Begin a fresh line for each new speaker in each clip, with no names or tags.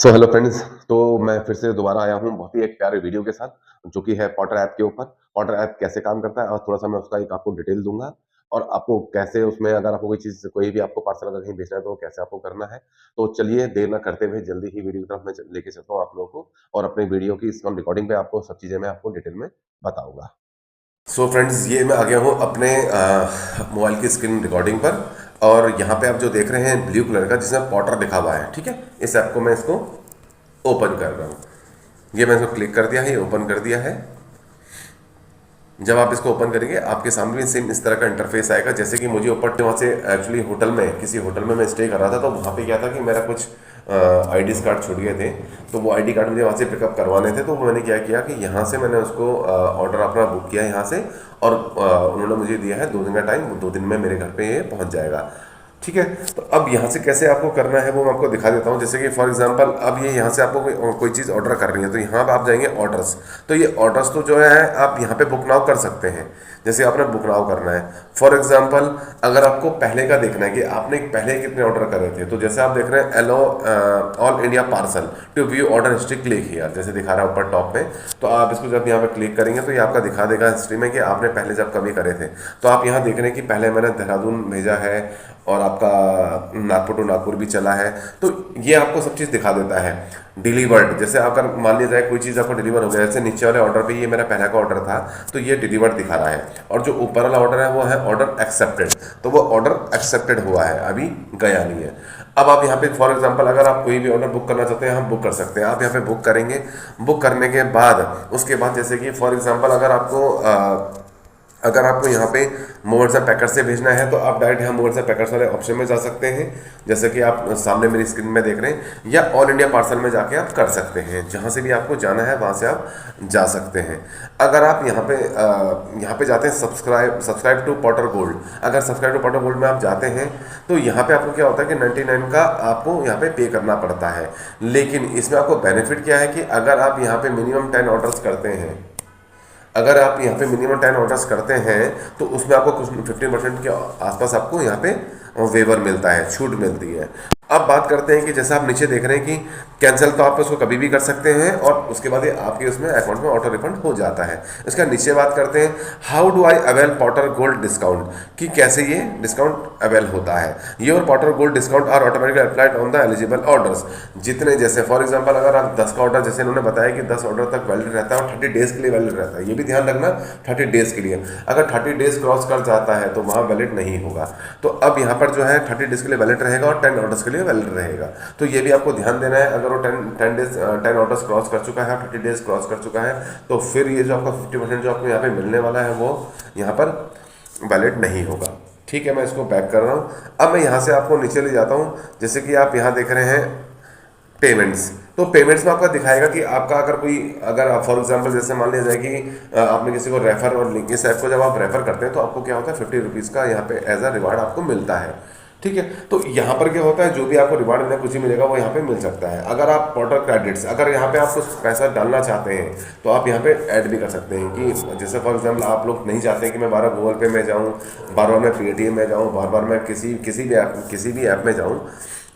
So hello friends. तो मैं फिर से दोबारा आया हूँ बहुत ही एक प्यारे वीडियो के साथ जो कि है पॉटर ऐप के ऊपर। पॉटर ऐप कैसे काम करता है और थोड़ा-सा मैं उसका एक आपको डिटेल दूँगा और आपको कैसे उसमें अगर आपको कोई चीज़ कोई भी आपको पार्सल अगर कहीं भेजना है तो कैसे आपको करना है। तो चलिए देर ना करते हुए जल्दी ही वीडियो की तरफ मैं च लेके चलता हूँ आप लोगों को और अपने वीडियो की इस रिकॉर्डिंग पे आपको सब चीज़ें मैं आपको डिटेल में बताऊँगा। सो फ्रेंड्स ये मैं आ गया हूँ अपने मोबाइल की स्क्रीन रिकॉर्डिंग पर और यहाँ पे आप जो देख रहे हैं ब्लू कलर का जिसमें पॉटर लिखा हुआ है, ठीक है? इस ऐप को मैं इसको ओपन कर रहा हूँ। ये मैंने इसको क्लिक कर दिया है, ये ओपन कर दिया है। जब आप इसको ओपन करेंगे आपके सामने भी सेम इस तरह का इंटरफेस आएगा। जैसे कि मुझे ऊपर वहाँ से एक्चुअली होटल में किसी होटल में मैं स्टे कर रहा था, तो वहाँ पे क्या था कि मेरा कुछ आईडी कार्ड छूट गए थे, तो वो आईडी कार्ड मुझे वहाँ से पिकअप करवाने थे। तो मैंने क्या किया कि यहाँ से मैंने उसको ऑर्डर अपना बुक किया यहाँ से और उन्होंने मुझे दिया है 2 दिन का टाइम, 2 दिन में मेरे घर पे ये पहुँच जाएगा। ठीक है, तो अब यहाँ से कैसे आपको करना है वो मैं आपको दिखा देता हूँ। जैसे कि फॉर एग्जांपल अब ये यहाँ से आपको कोई चीज़ ऑर्डर करनी है, तो यहाँ पे आप जाएंगे ऑर्डर्स। तो ये ऑर्डर्स तो जो है आप यहाँ पे बुक नाउ कर सकते हैं। जैसे आपने बुक नाउ करना है, फॉर एग्जांपल अगर आपको पहले का देखना है कि आपने पहले कितने ऑर्डर करे थे, तो जैसे आप देख रहे हैं hello all India parcel to view order history, click here जैसे दिखा रहा है ऊपर टॉप पे। तो आप इसको जब यहाँ पे क्लिक करेंगे तो ये आपका दिखा देगा हिस्ट्री में कि आपने पहले जब कभी करे थे। तो आप यहाँ देख रहे हैं कि पहले मैंने देहरादून भेजा है और आपका नागपुर टू नागपुर भी चला है। तो ये आपको सब चीज़ दिखा देता है। डिलीवर्ड, जैसे अगर मान लिया जाए कोई चीज़ आपको डिलीवर हो गया, जैसे नीचे वाले ऑर्डर पे ये मेरा पहला का ऑर्डर था तो ये डिलीवर्ड दिखा रहा है, और जो ऊपर वाला ऑर्डर है वो है ऑर्डर एक्सेप्टेड, तो वो ऑर्डर एक्सेप्टेड हुआ है, अभी गया नहीं है। अब आप यहाँ पे फॉर एग्जांपल अगर आप कोई भी ऑर्डर बुक करना चाहते हैं हम बुक कर सकते हैं। आप यहाँ पे बुक करेंगे, बुक करने के बाद उसके बाद जैसे कि फॉर एग्जांपल अगर आपको यहाँ पे मोबाइल ऐप पैकर्स से भेजना है तो आप डायरेक्ट यहाँ मोबाइल ऐप पैकर्स वाले ऑप्शन में जा सकते हैं, जैसे कि आप सामने मेरी स्क्रीन में देख रहे हैं, या ऑल इंडिया पार्सल में जाके आप कर सकते हैं। जहाँ से भी आपको जाना है वहाँ से आप जा सकते हैं। अगर आप यहाँ पे जाते हैं सब्सक्राइब टू पॉटर गोल्ड, अगर सब्सक्राइब टू पॉटर गोल्ड में आप जाते हैं तो यहाँ पे आपको क्या होता है कि 99 का आपको यहाँ पे पे करना पड़ता है। लेकिन इसमें आपको बेनिफिट क्या है कि अगर आप यहाँ पे मिनिमम 10 ऑर्डर्स करते हैं, अगर आप यहाँ पे मिनिमम 10 ऑर्डर्स करते हैं तो उसमें आपको कुछ 15% के आसपास आपको यहाँ पे वेवर मिलता है, छूट मिलती है। अब बात करते हैं कि जैसा आप नीचे देख रहे हैं कि कैंसिल तो आप उसको कभी भी कर सकते हैं और उसके बाद ये आपके उसमें अकाउंट में ऑटो रिफंड हो जाता है। इसका नीचे बात करते हैं how do I avail Porter gold discount, कि कैसे ये डिस्काउंट अवेल होता है। Your Porter gold discount are automatically applied on the eligible orders. जितने जैसे फॉर एग्जांपल अगर आप 10 का ऑर्डर, जैसे इन्होंने बताया कि 10 ऑर्डर तक वैलिड रहता है और 30 डेज के लिए वैलिड रहता है, ये भी ध्यान रखना 30 डेज के लिए। अगर 30 डेज क्रॉस कर जाता है तो वहाँ वैलिड नहीं होगा। तो अब यहाँ पर जो है 30 डेज के लिए वैलिड रहेगा और 10 ऑर्डर्स के लिए वैलिड रहेगा। तो ये भी आपको ध्यान देना है। अगर वो 10 ऑर्डर्स क्रॉस कर चुका है, 30 डेज क्रॉस कर चुका है, तो फिर ये जो आपका 50% जो आपको यहाँ पे मिलने वाला है वो यहाँ पर वैलिड नहीं होगा। ठीक है, मैं इसको बैक कर रहा हूँ। अब मैं यहाँ से आपको नीचे ले जाता हूँ। जैसे कि आप यहाँ देख रहे हैं पेमेंट्स, तो पेमेंट्स में आपका दिखाएगा कि आपका अगर आप फॉर एग्जांपल जैसे मान लिया जाए कि आपने किसी को रेफर और लिंक, इस ऐप को जब आप रेफर करते हैं तो आपको क्या होता है 50 रुपीज़ का यहाँ पे एज अ रिवार्ड आपको मिलता है। ठीक है, तो यहाँ पर क्या होता है जो भी आपको रिवार्ड मिलेगा, कुछ ही मिलेगा, वो यहाँ पे मिल सकता है। अगर आप पॉटर क्रेडिट्स, अगर यहाँ पे आप कुछ पैसा डालना चाहते हैं तो आप यहाँ पे ऐड भी कर सकते हैं कि जैसे फॉर एग्जांपल आप लोग नहीं चाहते कि मैं बार बार गूगल पे में जाऊँ, बार बार मैं पेटीएम में जाऊँ, बार बार मैं किसी भी ऐप में जाऊँ,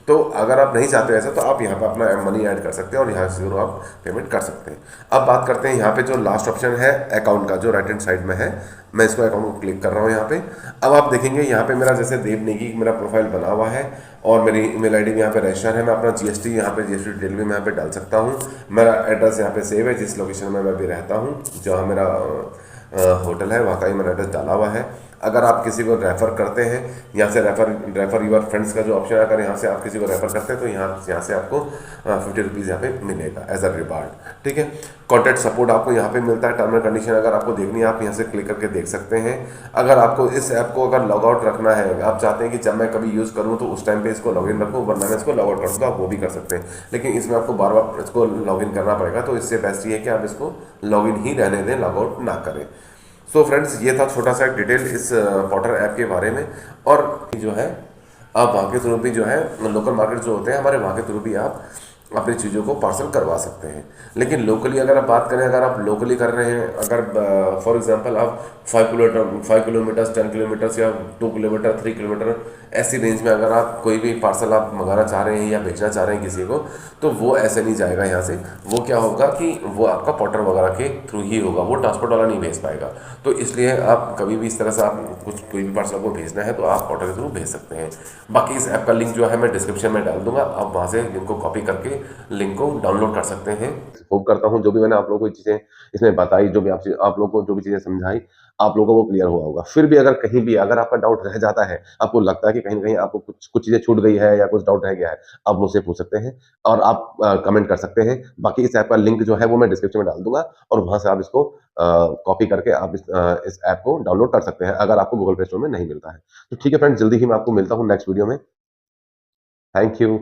तो अगर आप नहीं चाहते ऐसा तो आप यहाँ पे अपना मनी ऐड कर सकते हैं और यहाँ से जरूर आप पेमेंट कर सकते हैं। अब बात करते हैं यहाँ पे जो लास्ट ऑप्शन है अकाउंट का, जो राइट हैंड साइड में है, मैं इसको अकाउंट को क्लिक कर रहा हूँ यहाँ पे। अब आप देखेंगे यहाँ पे मेरा जैसे देव नेगी मेरा प्रोफाइल बना हुआ है और मेरी ईमेल आईडी भी यहाँ पे रजिस्टर है। मैं अपना जीएसटी डिटेल भी मैं यहाँ पे डाल सकता हूँ। मेरा एड्रेस यहाँ पे सेव है, जिस लोकेशन में मैं भी रहता हूँ, जहाँ मेरा होटल है वहाँ का ही मैंने एड्रेस डाला हुआ है। अगर आप किसी को रेफ़र करते हैं, यहाँ से रेफ़र यूर फ्रेंड्स का जो ऑप्शन है, अगर यहाँ से आप किसी को रेफ़र करते हैं तो यहाँ से आपको 50 रुपीज़ यहाँ पे मिलेगा एज अ रिवार्ड। ठीक है, कॉन्टैक्ट सपोर्ट आपको यहाँ पे मिलता है। टर्म एंड कंडीशन अगर आपको देखनी है आप यहाँ से क्लिक करके देख सकते हैं। अगर आपको इस ऐप को अगर लॉग आउट रखना है, आप चाहते हैं कि जब मैं कभी यूज़ करूँ तो उस टाइम पे इसको लॉगिन रखूँ, वरना मैं इसको लॉग आउट कर दूँगा, आप वो भी कर सकते हैं। लेकिन इसमें आपको बार बार इसको लॉगिन करना पड़ेगा, तो इससे बेस्ट ये है कि आप इसको लॉगिन ही रहने दें, लॉग आउट ना करें। सो फ्रेंड्स, ये था छोटा सा डिटेल इस पॉटर ऐप के बारे में। और जो है आप वहाँ के थ्रू भी जो है लोकल मार्केट जो होते हैं हमारे, वहाँ के थ्रू भी आप अपनी चीज़ों को पार्सल करवा सकते हैं। लेकिन लोकली अगर आप बात करें, अगर आप लोकली कर रहे हैं, अगर फॉर एग्जांपल आप 5 किलोमीटर 10 किलोमीटर्स या 2 किलोमीटर 3 किलोमीटर ऐसी रेंज में अगर आप कोई भी पार्सल आप मंगाना चाह रहे हैं या भेजना चाह रहे हैं किसी को, तो वो ऐसे नहीं जाएगा यहाँ से। वो क्या होगा कि वो आपका पोर्टर वगैरह के थ्रू ही होगा, वो ट्रांसपोर्ट वाला नहीं भेज पाएगा। तो इसलिए आप कभी भी इस तरह से आप कुछ कोई भी पार्सल को भेजना है तो आप पोर्टर के थ्रू भेज सकते हैं। बाकी इस ऐप का लिंक जो है मैं डिस्क्रिप्शन में डाल दूंगा, आप वहाँ से लिंक को कॉपी करके लिंक को डाउनलोड कर सकते हैं। होप करता हूँ जो भी मैंने आप लोगों को चीज़ें इसमें बताई, जो भी आप लोगों को जो भी चीज़ें समझाई, आप लोगों को वो क्लियर हुआ होगा। फिर भी अगर कहीं भी अगर आपका डाउट रह जाता है, आपको लगता है कि कहीं न कहीं आपको कुछ कुछ चीज़ें छूट गई है या कुछ डाउट रह गया है, आप मुझसे पूछ सकते हैं और आप कमेंट कर सकते हैं। बाकी इस ऐप का लिंक जो है वो मैं डिस्क्रिप्शन में डाल दूँगा और वहाँ से आप इसको कॉपी करके आप इस ऐप को डाउनलोड कर सकते हैं, अगर आपको गूगल प्ले स्टोर में नहीं मिलता है। तो ठीक है फ्रेंड्स, जल्दी ही मैं आपको मिलता हूँ नेक्स्ट वीडियो में। Thank you.